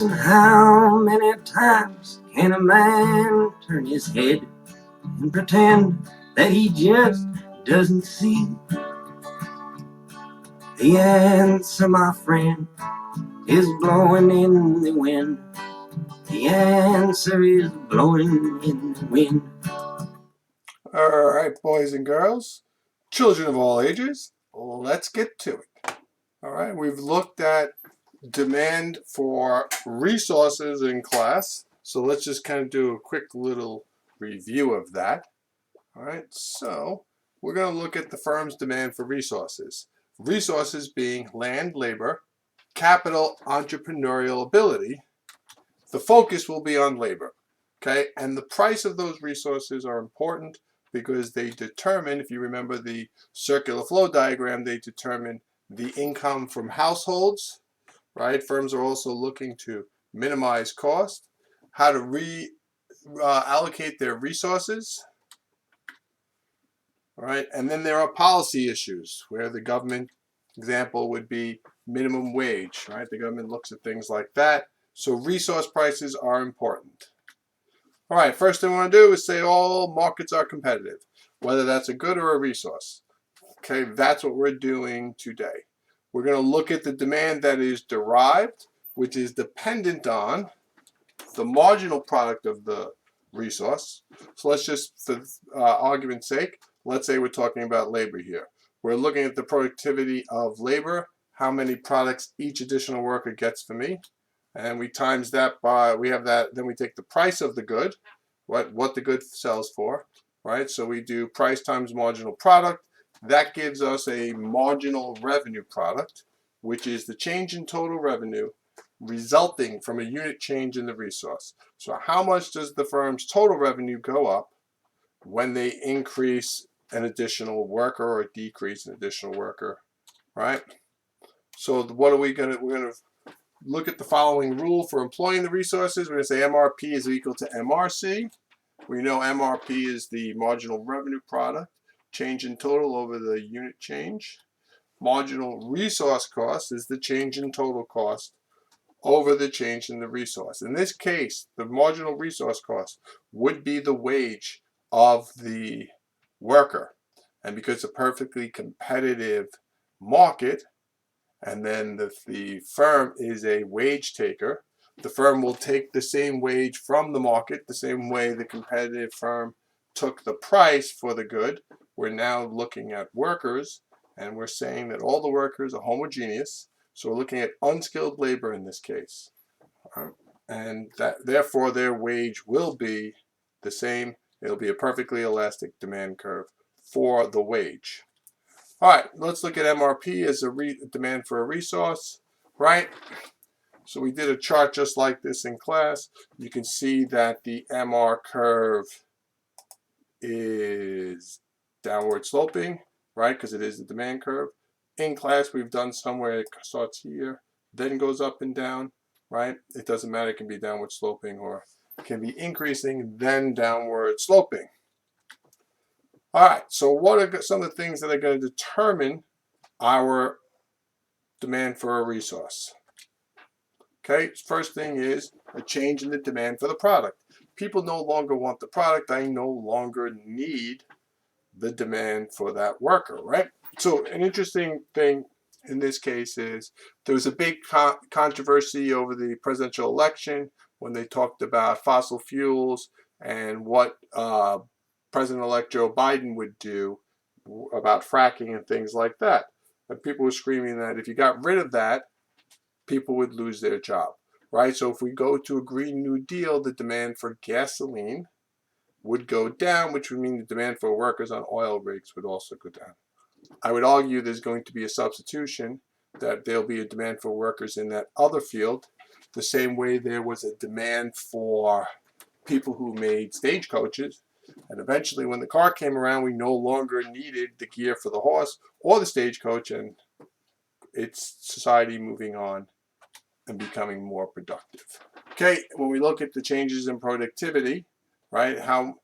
How many times can a man turn his head and pretend that he just doesn't see? The answer, my friend, is blowing in the wind. The answer is blowing in the wind. All right, boys and girls, children of all ages, let's get to it. All right, we've looked at demand for resources in class, so let's just kind of do a quick little review of that. All right, so we're going to look at the firm's demand for resources. Resources being land, labor, capital, entrepreneurial ability. The focus will be on labor, okay? And the price of those resources are important because they determine, if you remember the circular flow diagram, they determine the income from households, right? Firms are also looking to minimize cost, how to allocate their resources, right? And then there are policy issues where the government example would be minimum wage, right? The government looks at things like that. So resource prices are important. All right, first thing I want to do is say all markets are competitive, whether that's a good or a resource. Okay, that's what we're doing today. We're going to look at the demand that is derived, which is dependent on the marginal product of the resource. So let's just, for argument's sake, let's say we're talking about labor here. We're looking at the productivity of labor, how many products each additional worker gets for me, and we times that by, we have that, then we take the price of the good, what the good sells for, right? So we do price times marginal product. That gives us a marginal revenue product, which is the change in total revenue resulting from a unit change in the resource. So how much does the firm's total revenue go up when they increase an additional worker or decrease an additional worker, right? So what are we're going to look at the following rule for employing the resources. We're going to say MRP is equal to MRC. We know MRP is the marginal revenue product, change in total over the unit change. Marginal resource cost is the change in total cost over the change in the resource. In this case, the marginal resource cost would be the wage of the worker. And because it's a perfectly competitive market, and then the firm is a wage taker, the firm will take the same wage from the market, the same way the competitive firm took the price for the good. We're now looking at workers, and we're saying that all the workers are homogeneous. So we're looking at unskilled labor in this case. And that therefore their wage will be the same. It'll be a perfectly elastic demand curve for the wage. All right, let's look at MRP as a demand for a resource, right? So we did a chart just like this in class. You can see that the MR curve is downward sloping, right? Because it is the demand curve. In class, we've done somewhere it starts here, then goes up and down, right? It doesn't matter. It can be downward sloping or it can be increasing, then downward sloping. All right, so what are some of the things that are going to determine our demand for a resource? Okay, first thing is a change in the demand for the product. People no longer want the product. I no longer need the demand for that worker, right? So an interesting thing in this case is there was a big controversy over the presidential election when they talked about fossil fuels and what President-elect Joe Biden would do about fracking and things like that. And people were screaming that if you got rid of that, people would lose their job, right? So if we go to a Green New Deal, the demand for gasoline would go down, which would mean the demand for workers on oil rigs would also go down. I would argue there's going to be a substitution, that there'll be a demand for workers in that other field, the same way there was a demand for people who made stagecoaches. And eventually, when the car came around, we no longer needed the gear for the horse or the stagecoach, and it's society moving on and becoming more productive. Okay, when we look at the changes in productivity, right, how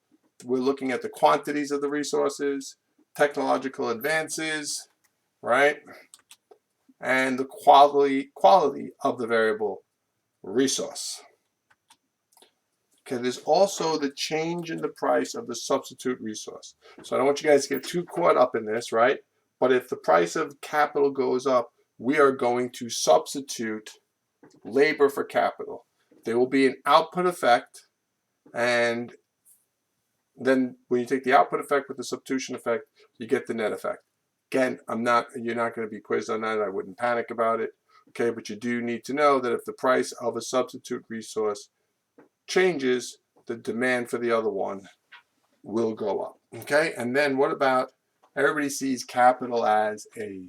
we're looking at the quantities of the resources, technological advances, right, and the quality of the variable resource. Okay, there's also the change in the price of the substitute resource. So I don't want you guys to get too caught up in this, right? But if the price of capital goes up, we are going to substitute labor for capital. There will be an output effect, and then when you take the output effect with the substitution effect, you get the net effect. Again, you're not going to be quizzed on that. I wouldn't panic about it. Okay, but you do need to know that if the price of a substitute resource changes, the demand for the other one will go up. Okay, and then what about, everybody sees capital as a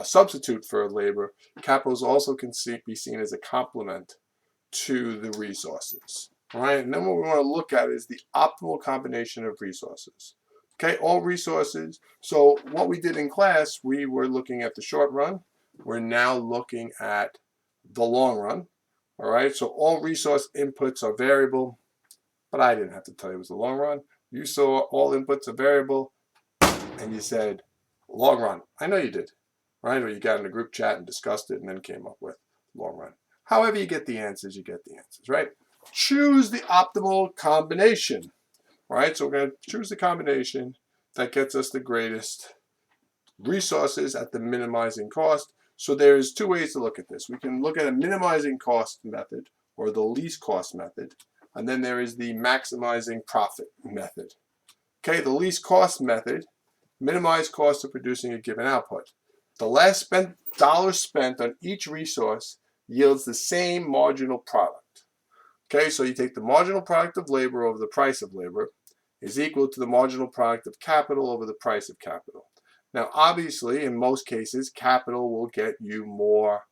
substitute for labor. Capital also can be seen as a complement to the resources. All right, and then what we want to look at is the optimal combination of resources. Okay, all resources. So what we did in class, we were looking at the short run. We're now looking at the long run. All right, so all resource inputs are variable, but I didn't have to tell you it was the long run. You saw all inputs are variable, and you said long run. I know you did, right? Or you got in a group chat and discussed it and then came up with long run. However you get the answers, you get the answers, right? Choose the optimal combination, right? So we're going to choose the combination that gets us the greatest resources at the minimizing cost. So there's two ways to look at this. We can look at a minimizing cost method or the least cost method, and then there is the maximizing profit method. Okay, the least cost method, minimize cost of producing a given output. The last dollar spent on each resource yields the same marginal product. Okay, so you take the marginal product of labor over the price of labor is equal to the marginal product of capital over the price of capital. Now, obviously, in most cases, capital will get you more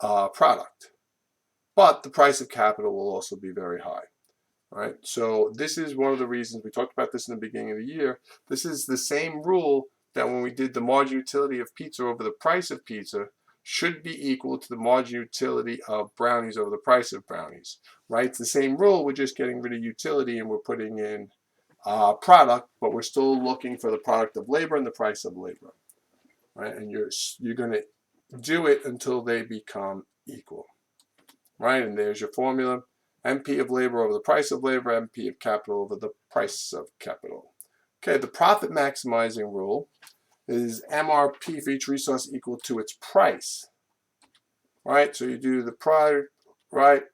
product, but the price of capital will also be very high. All right, so this is one of the reasons we talked about this in the beginning of the year. This is the same rule that when we did the margin utility of pizza over the price of pizza should be equal to the margin utility of brownies over the price of brownies. Right, it's the same rule. We're just getting rid of utility and we're putting in product, but we're still looking for the product of labor and the price of labor, right? And you're going to do it until they become equal, right? And there's your formula: MP of labor over the price of labor, MP of capital over the price of capital. Okay, the profit maximizing rule is MRP for each resource equal to its price, right? So you do the product, right?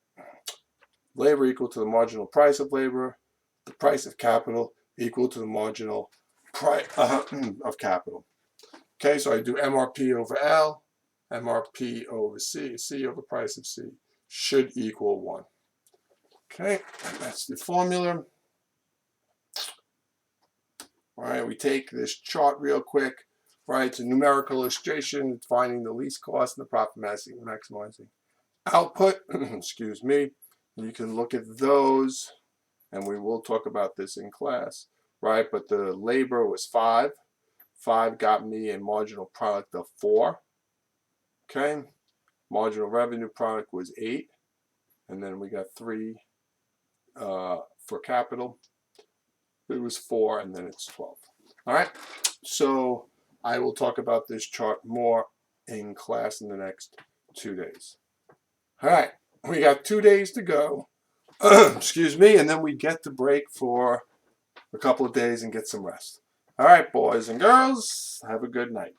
Labor equal to the marginal price of labor, the price of capital equal to the marginal price of capital. Okay, so I do MRP over L, MRP over C, C over price of C should equal 1. Okay, that's the formula. All right, we take this chart real quick. Right, it's a numerical illustration. It's finding the least cost and the profit maximizing output. Excuse me. You can look at those, and we will talk about this in class, right? But the labor was 5. 5 got me a marginal product of 4. Okay. Marginal revenue product was 8. And then we got 3 for capital. It was 4, and then it's 12. All right. So I will talk about this chart more in class in the next 2 days. All right. We got 2 days to go. Excuse me, and then we get to break for a couple of days and get some rest. All right, boys and girls, have a good night.